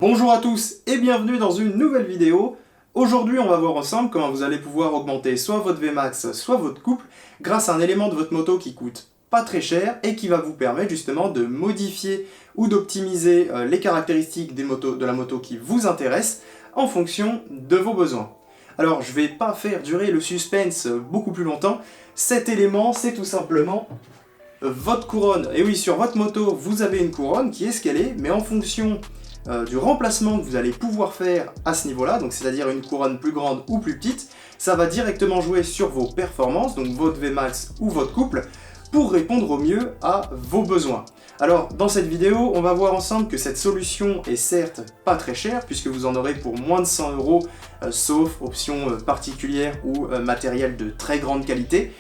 Bonjour à tous et bienvenue dans une nouvelle vidéo. Aujourd'hui on va voir ensemble comment vous allez pouvoir augmenter soit votre Vmax soit votre couple grâce à un élément de votre moto qui coûte pas très cher et qui va vous permettre justement de modifier ou d'optimiser les caractéristiques de la moto qui vous intéresse en fonction de vos besoins. Alors je vais pas faire durer le suspense beaucoup plus longtemps, cet élément c'est tout simplement votre couronne. Et oui, sur votre moto vous avez une couronne qui est ce qu'elle est, mais en fonction du remplacement que vous allez pouvoir faire à ce niveau-là, donc c'est-à-dire une couronne plus grande ou plus petite, ça va directement jouer sur vos performances, donc votre Vmax ou votre couple, pour répondre au mieux à vos besoins. Alors dans cette vidéo, on va voir ensemble que cette solution est certes pas très chère, puisque vous en aurez pour moins de 100 €, sauf options particulières ou matériel de très grande qualité,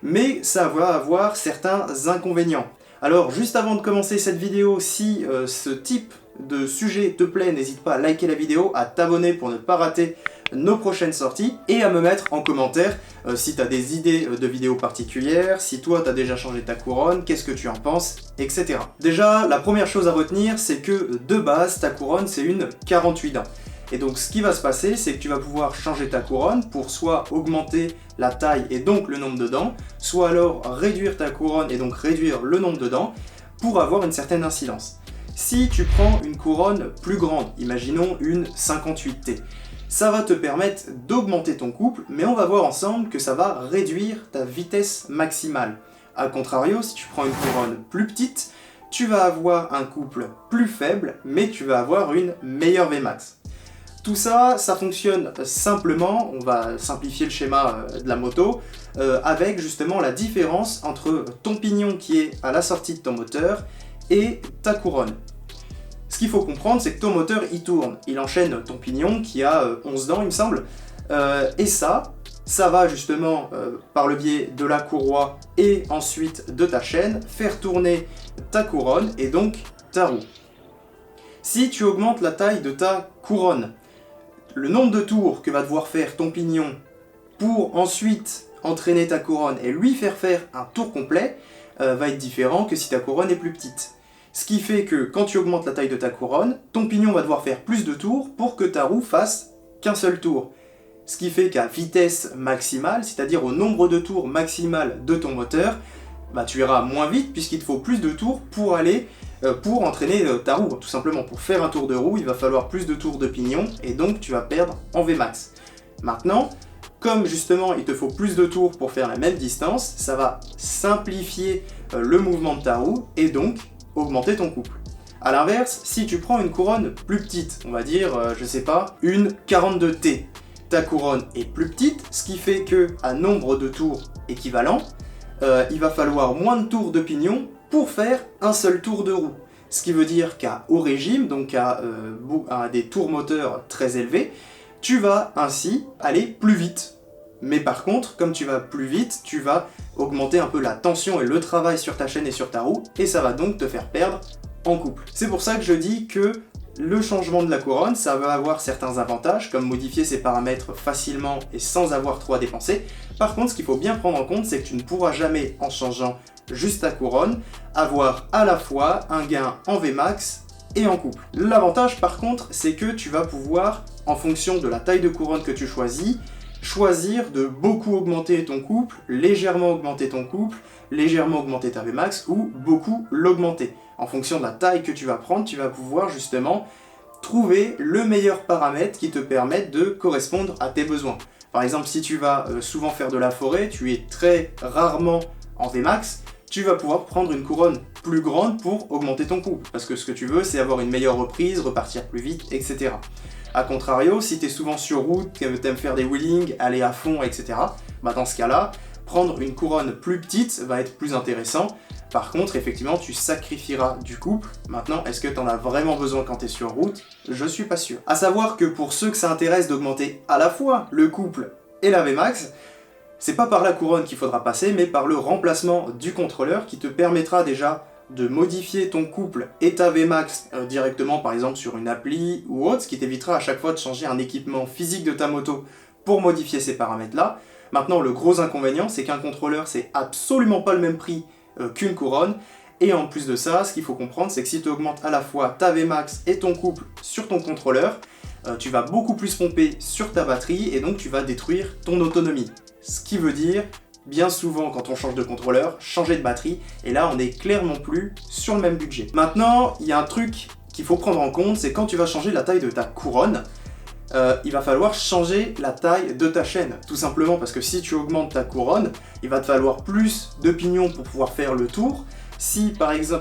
mais ça va avoir certains inconvénients. Alors juste avant de commencer cette vidéo, si ce type de sujet te plaît, n'hésite pas à liker la vidéo, à t'abonner pour ne pas rater nos prochaines sorties et à me mettre en commentaire si tu as des idées de vidéos particulières, si toi tu as déjà changé ta couronne, qu'est-ce que tu en penses, etc. Déjà, la première chose à retenir, c'est que de base, ta couronne c'est une 48 dents. Et donc ce qui va se passer, c'est que tu vas pouvoir changer ta couronne pour soit augmenter la taille et donc le nombre de dents, soit alors réduire ta couronne et donc réduire le nombre de dents pour avoir une certaine incidence. Si tu prends une couronne plus grande, imaginons une 58T, ça va te permettre d'augmenter ton couple, mais on va voir ensemble que ça va réduire ta vitesse maximale. A contrario, si tu prends une couronne plus petite, tu vas avoir un couple plus faible, mais tu vas avoir une meilleure Vmax. Tout ça, ça fonctionne simplement, on va simplifier le schéma de la moto, avec justement la différence entre ton pignon qui est à la sortie de ton moteur et ta couronne. Ce qu'il faut comprendre, c'est que ton moteur il tourne, il enchaîne ton pignon qui a 11 dents il me semble, et ça va justement par le biais de la courroie et ensuite de ta chaîne faire tourner ta couronne et donc ta roue. Si tu augmentes la taille de ta couronne, le nombre de tours que va devoir faire ton pignon pour ensuite entraîner ta couronne et lui faire un tour complet va être différent que si ta couronne est plus petite. Ce qui fait que quand tu augmentes la taille de ta couronne, ton pignon va devoir faire plus de tours pour que ta roue fasse qu'un seul tour. Ce qui fait qu'à vitesse maximale, c'est-à-dire au nombre de tours maximal de ton moteur, bah, tu iras moins vite puisqu'il te faut plus de tours pour entraîner ta roue. Tout simplement, pour faire un tour de roue, il va falloir plus de tours de pignon et donc tu vas perdre en Vmax. Maintenant, comme justement il te faut plus de tours pour faire la même distance, ça va simplifier le mouvement de ta roue et donc augmenter ton couple. A l'inverse, si tu prends une couronne plus petite, on va dire, je sais pas, une 42T, ta couronne est plus petite, ce qui fait que à nombre de tours équivalent, il va falloir moins de tours de pignon pour faire un seul tour de roue. Ce qui veut dire qu'à haut régime, donc à des tours moteurs très élevés, tu vas ainsi aller plus vite. Mais par contre, comme tu vas plus vite, tu vas augmenter un peu la tension et le travail sur ta chaîne et sur ta roue, et ça va donc te faire perdre en couple. C'est pour ça que je dis que le changement de la couronne, ça va avoir certains avantages, comme modifier ses paramètres facilement et sans avoir trop à dépenser. Par contre, ce qu'il faut bien prendre en compte, c'est que tu ne pourras jamais, en changeant juste ta couronne, avoir à la fois un gain en Vmax et en couple. L'avantage par contre, c'est que tu vas pouvoir, en fonction de la taille de couronne que tu choisir de beaucoup augmenter ton couple, légèrement augmenter ton couple, légèrement augmenter ta Vmax ou beaucoup l'augmenter. En fonction de la taille que tu vas prendre, tu vas pouvoir justement trouver le meilleur paramètre qui te permette de correspondre à tes besoins. Par exemple, si tu vas souvent faire de la forêt, tu es très rarement en Vmax, tu vas pouvoir prendre une couronne plus grande pour augmenter ton couple. Parce que ce que tu veux, c'est avoir une meilleure reprise, repartir plus vite, etc. A contrario, si tu es souvent sur route, que tu aimes faire des wheelings, aller à fond, etc., bah dans ce cas-là, prendre une couronne plus petite va être plus intéressant. Par contre, effectivement, tu sacrifieras du couple. Maintenant, est-ce que tu en as vraiment besoin quand tu es sur route? Je suis pas sûr. A savoir que pour ceux que ça intéresse d'augmenter à la fois le couple et la Vmax, c'est pas par la couronne qu'il faudra passer, mais par le remplacement du contrôleur qui te permettra déjà de modifier ton couple et ta Vmax directement, par exemple sur une appli ou autre, ce qui t'évitera à chaque fois de changer un équipement physique de ta moto pour modifier ces paramètres-là. Maintenant, le gros inconvénient, c'est qu'un contrôleur, c'est absolument pas le même prix qu'une couronne, Et en plus de ça, ce qu'il faut comprendre, c'est que si tu augmentes à la fois ta Vmax et ton couple sur ton contrôleur, tu vas beaucoup plus pomper sur ta batterie et donc tu vas détruire ton autonomie. Ce qui veut dire, bien souvent quand on change de contrôleur, changer de batterie, et là on n'est clairement plus sur le même budget. Maintenant, il y a un truc qu'il faut prendre en compte, c'est quand tu vas changer la taille de ta couronne, il va falloir changer la taille de ta chaîne, tout simplement parce que si tu augmentes ta couronne, il va te falloir plus de pignons pour pouvoir faire le tour. Si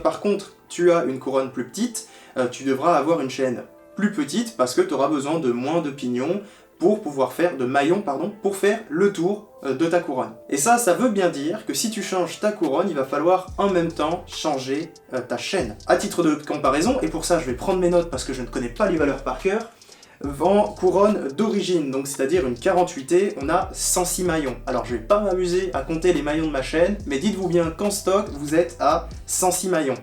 par contre tu as une couronne plus petite, tu devras avoir une chaîne plus petite parce que tu auras besoin de moins de pignons pour pouvoir faire de maillons pour faire le tour de ta couronne. Et ça veut bien dire que si tu changes ta couronne, il va falloir en même temps changer ta chaîne. À titre de comparaison, et pour ça je vais prendre mes notes parce que je ne connais pas les valeurs par cœur, en couronne d'origine, donc c'est-à-dire une 48T, on a 106 maillons. Alors je vais pas m'amuser à compter les maillons de ma chaîne, mais dites-vous bien qu'en stock, vous êtes à 106 maillons.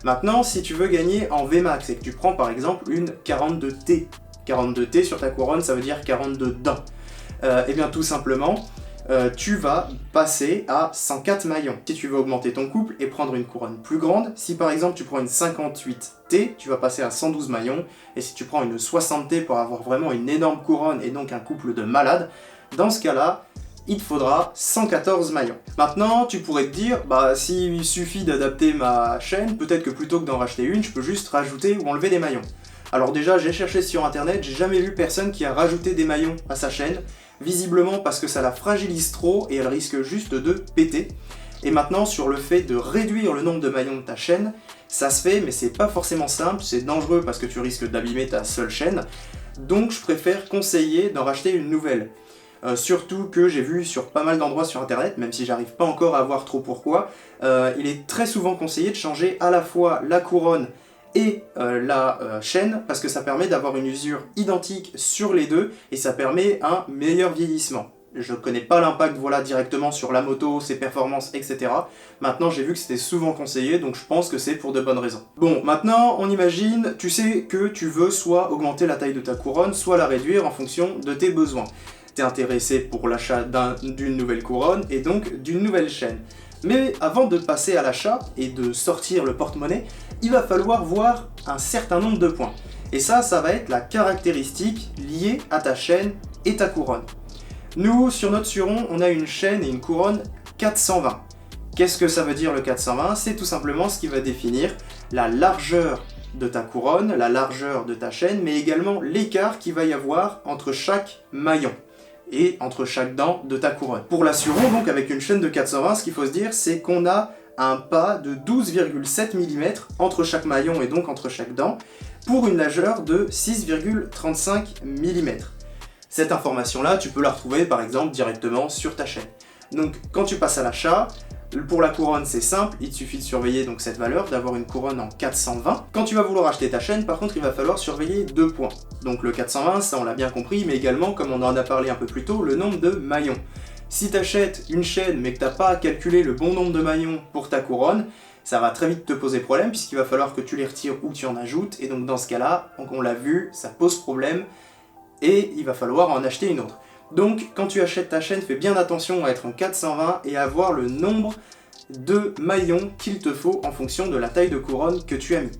Maintenant, si tu veux gagner en Vmax et que tu prends par exemple une 42T, 42T sur ta couronne, ça veut dire 42 dents. Et bien tout simplement, tu vas passer à 104 maillons. Si tu veux augmenter ton couple et prendre une couronne plus grande, si par exemple tu prends une 58T, tu vas passer à 112 maillons, et si tu prends une 60T pour avoir vraiment une énorme couronne et donc un couple de malades, dans ce cas-là, il te faudra 114 maillons. Maintenant, tu pourrais te dire, s'il suffit d'adapter ma chaîne, peut-être que plutôt que d'en racheter une, je peux juste rajouter ou enlever des maillons. Alors déjà, j'ai cherché sur internet, j'ai jamais vu personne qui a rajouté des maillons à sa chaîne, visiblement parce que ça la fragilise trop et elle risque juste de péter. Et maintenant, sur le fait de réduire le nombre de maillons de ta chaîne, ça se fait, mais c'est pas forcément simple, c'est dangereux parce que tu risques d'abîmer ta seule chaîne. Donc je préfère conseiller d'en racheter une nouvelle. Surtout que j'ai vu sur pas mal d'endroits sur internet, même si j'arrive pas encore à voir trop pourquoi, il est très souvent conseillé de changer à la fois la couronne et la chaîne, parce que ça permet d'avoir une usure identique sur les deux, et ça permet un meilleur vieillissement. Je connais pas l'impact directement sur la moto, ses performances, etc. Maintenant, j'ai vu que c'était souvent conseillé, donc je pense que c'est pour de bonnes raisons. Bon, maintenant, on imagine, tu sais que tu veux soit augmenter la taille de ta couronne, soit la réduire en fonction de tes besoins. T'es intéressé pour l'achat d'une nouvelle couronne, et donc d'une nouvelle chaîne. Mais avant de passer à l'achat et de sortir le porte-monnaie, il va falloir voir un certain nombre de points. Et ça va être la caractéristique liée à ta chaîne et ta couronne. Nous, sur notre Suron, on a une chaîne et une couronne 420. Qu'est-ce que ça veut dire le 420? C'est tout simplement ce qui va définir la largeur de ta couronne, la largeur de ta chaîne, mais également l'écart qu'il va y avoir entre chaque maillon et entre chaque dent de ta couronne. Pour la Suron, donc avec une chaîne de 420, ce qu'il faut se dire, c'est qu'on a un pas de 12,7 mm entre chaque maillon et donc entre chaque dent, pour une largeur de 6,35 mm. Cette information-là, tu peux la retrouver par exemple directement sur ta chaîne. Donc quand tu passes à l'achat, pour la couronne c'est simple, il te suffit de surveiller donc cette valeur, d'avoir une couronne en 420. Quand tu vas vouloir acheter ta chaîne, par contre il va falloir surveiller deux points. Donc le 420, ça on l'a bien compris, mais également, comme on en a parlé un peu plus tôt, le nombre de maillons. Si tu achètes une chaîne mais que tu n'as pas calculé le bon nombre de maillons pour ta couronne, ça va très vite te poser problème puisqu'il va falloir que tu les retires ou tu en ajoutes, et donc dans ce cas-là, on l'a vu, ça pose problème et il va falloir en acheter une autre. Donc quand tu achètes ta chaîne, fais bien attention à être en 420 et à avoir le nombre de maillons qu'il te faut en fonction de la taille de couronne que tu as mis.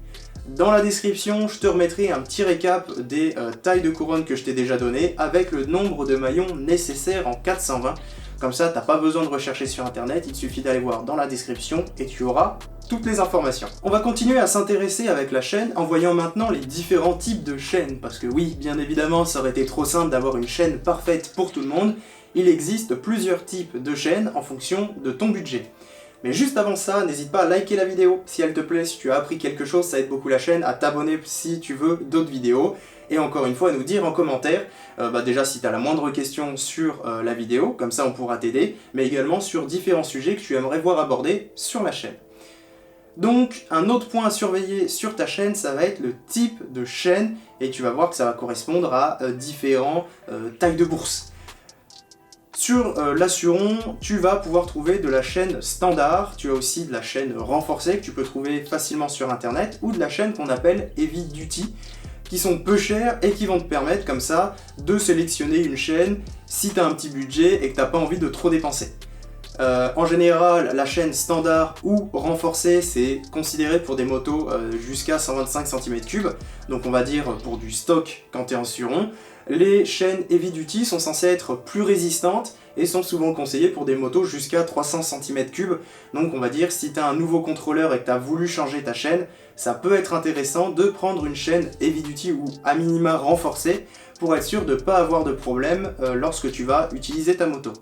Dans la description, je te remettrai un petit récap des tailles de couronne que je t'ai déjà donné avec le nombre de maillons nécessaires en 420. Comme ça, t'as pas besoin de rechercher sur internet, il te suffit d'aller voir dans la description et tu auras toutes les informations. On va continuer à s'intéresser avec la chaîne en voyant maintenant les différents types de chaînes, parce que oui, bien évidemment, ça aurait été trop simple d'avoir une chaîne parfaite pour tout le monde. Il existe plusieurs types de chaînes en fonction de ton budget. Mais juste avant ça, n'hésite pas à liker la vidéo si elle te plaît, si tu as appris quelque chose, ça aide beaucoup la chaîne, à t'abonner si tu veux d'autres vidéos, et encore une fois à nous dire en commentaire, déjà si tu as la moindre question sur la vidéo, comme ça on pourra t'aider, mais également sur différents sujets que tu aimerais voir abordés sur ma chaîne. Donc un autre point à surveiller sur ta chaîne, ça va être le type de chaîne, et tu vas voir que ça va correspondre à différentes tailles de bourse. Sur la Suron, tu vas pouvoir trouver de la chaîne standard, tu as aussi de la chaîne renforcée que tu peux trouver facilement sur internet, ou de la chaîne qu'on appelle Heavy Duty, qui sont peu chères et qui vont te permettre comme ça de sélectionner une chaîne si tu as un petit budget et que tu n'as pas envie de trop dépenser. En général, la chaîne standard ou renforcée, c'est considéré pour des motos jusqu'à 125 cm3, donc on va dire pour du stock quand tu es en suron. Les chaînes Heavy Duty sont censées être plus résistantes et sont souvent conseillées pour des motos jusqu'à 300 cm3, donc on va dire si tu as un nouveau contrôleur et que tu as voulu changer ta chaîne, ça peut être intéressant de prendre une chaîne Heavy Duty ou à minima renforcée pour être sûr de ne pas avoir de problème lorsque tu vas utiliser ta moto.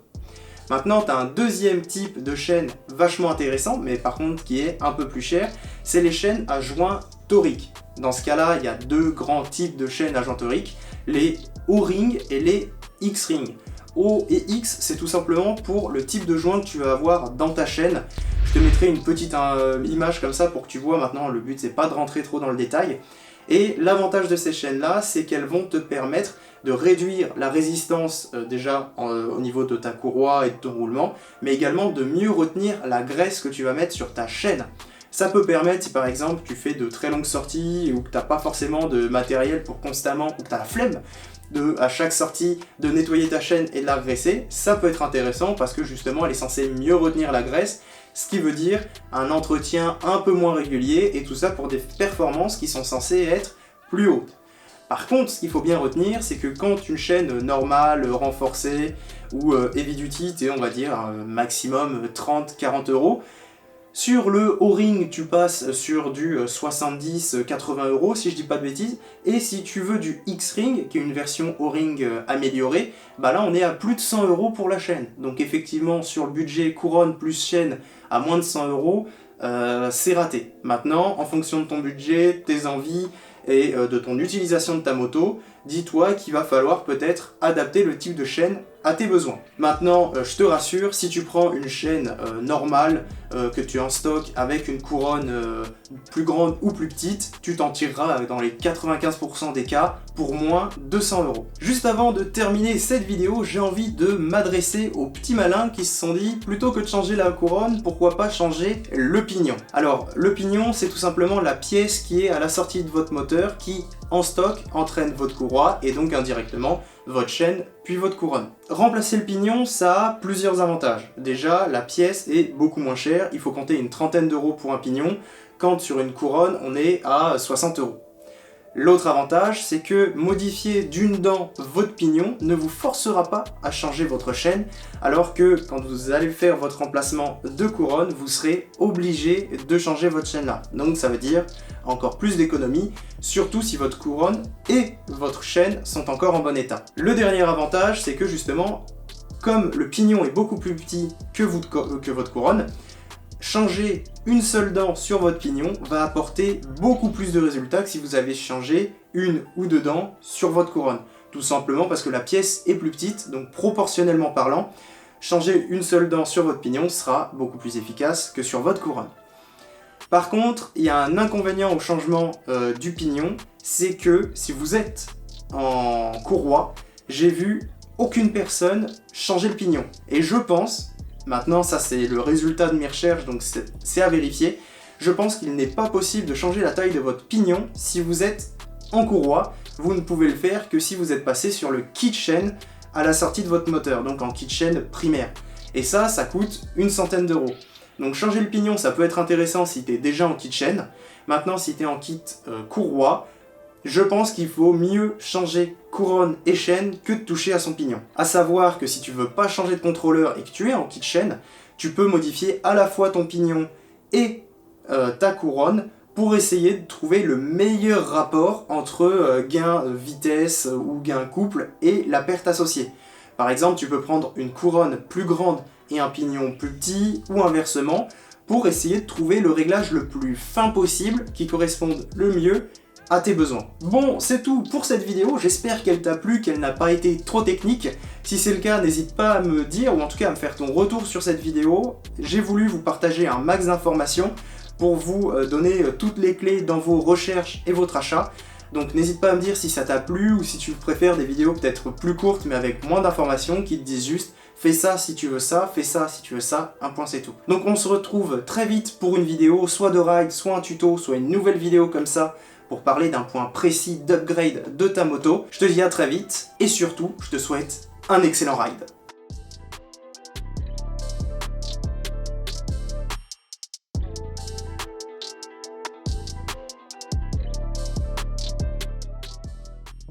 Maintenant, tu as un deuxième type de chaîne vachement intéressant, mais par contre qui est un peu plus cher, c'est les chaînes à joint torique. Dans ce cas-là, il y a deux grands types de chaînes à joint torique, les O-ring et les X-ring. O et X, c'est tout simplement pour le type de joint que tu vas avoir dans ta chaîne. Je te mettrai une petite image comme ça pour que tu vois. Maintenant, le but c'est pas de rentrer trop dans le détail. Et l'avantage de ces chaînes-là, c'est qu'elles vont te permettre de réduire la résistance déjà au niveau de ta courroie et de ton roulement, mais également de mieux retenir la graisse que tu vas mettre sur ta chaîne. Ça peut permettre, si par exemple tu fais de très longues sorties ou que tu n'as pas forcément de matériel pour constamment, ou que tu as la flemme à chaque sortie de nettoyer ta chaîne et de la graisser, ça peut être intéressant parce que justement elle est censée mieux retenir la graisse, ce qui veut dire un entretien un peu moins régulier et tout ça pour des performances qui sont censées être plus hautes. Par contre, ce qu'il faut bien retenir, c'est que quand une chaîne normale, renforcée ou heavy duty, on va dire maximum 30-40 €, sur le O-ring, tu passes sur du 70-80 € si je dis pas de bêtises, et si tu veux du X-ring, qui est une version O-ring améliorée, bah là on est à plus de 100 € pour la chaîne. Donc effectivement, sur le budget couronne plus chaîne à moins de 100 €, c'est raté. Maintenant, en fonction de ton budget, tes envies et de ton utilisation de ta moto, dis-toi qu'il va falloir peut-être adapter le type de chaîne à tes besoins. Maintenant, je te rassure, si tu prends une chaîne normale que tu as en stock avec une couronne plus grande ou plus petite, tu t'en tireras dans les 95% des cas pour moins de 100 €. Juste avant de terminer cette vidéo, j'ai envie de m'adresser aux petits malins qui se sont dit, plutôt que de changer la couronne, pourquoi pas changer le pignon. Alors, le pignon, c'est tout simplement la pièce qui est à la sortie de votre moteur qui, en stock, entraîne votre courroie et donc indirectement votre chaîne puis votre couronne. Remplacer le pignon, ça a plusieurs avantages. Déjà, la pièce est beaucoup moins chère, il faut compter une trentaine d'euros pour un pignon, quand sur une couronne, on est à 60 €. L'autre avantage, c'est que modifier d'une dent votre pignon ne vous forcera pas à changer votre chaîne, alors que quand vous allez faire votre remplacement de couronne, vous serez obligé de changer votre chaîne là. Donc ça veut dire encore plus d'économie, surtout si votre couronne et votre chaîne sont encore en bon état. Le dernier avantage, c'est que justement, comme le pignon est beaucoup plus petit que votre couronne, changer une seule dent sur votre pignon va apporter beaucoup plus de résultats que si vous avez changé une ou deux dents sur votre couronne. Tout simplement parce que la pièce est plus petite, donc proportionnellement parlant, changer une seule dent sur votre pignon sera beaucoup plus efficace que sur votre couronne. Par contre, il y a un inconvénient au changement du pignon, c'est que si vous êtes en courroie, j'ai vu aucune personne changer le pignon. Et je pense, maintenant ça c'est le résultat de mes recherches, donc c'est à vérifier, je pense qu'il n'est pas possible de changer la taille de votre pignon si vous êtes en courroie. Vous ne pouvez le faire que si vous êtes passé sur le kit chaîne à la sortie de votre moteur, donc en kit chaîne primaire. Et ça coûte une centaine d'euros. Donc changer le pignon, ça peut être intéressant si tu es déjà en kit chaîne. Maintenant, si tu es en kit courroie, je pense qu'il faut mieux changer couronne et chaîne que de toucher à son pignon. A savoir que si tu veux pas changer de contrôleur et que tu es en kit chaîne, tu peux modifier à la fois ton pignon et ta couronne pour essayer de trouver le meilleur rapport entre gain vitesse ou gain couple et la perte associée. Par exemple, tu peux prendre une couronne plus grande et un pignon plus petit, ou inversement, pour essayer de trouver le réglage le plus fin possible qui corresponde le mieux à tes besoins. Bon, c'est tout pour cette vidéo, j'espère qu'elle t'a plu, qu'elle n'a pas été trop technique. Si c'est le cas, n'hésite pas à me dire, ou en tout cas à me faire ton retour sur cette vidéo. J'ai voulu vous partager un max d'informations pour vous donner toutes les clés dans vos recherches et votre achat. Donc n'hésite pas à me dire si ça t'a plu ou si tu préfères des vidéos peut-être plus courtes mais avec moins d'informations qui te disent juste fais ça si tu veux ça, fais ça si tu veux ça, un point c'est tout. Donc on se retrouve très vite pour une vidéo, soit de ride, soit un tuto, soit une nouvelle vidéo comme ça pour parler d'un point précis d'upgrade de ta moto. Je te dis à très vite et surtout je te souhaite un excellent ride.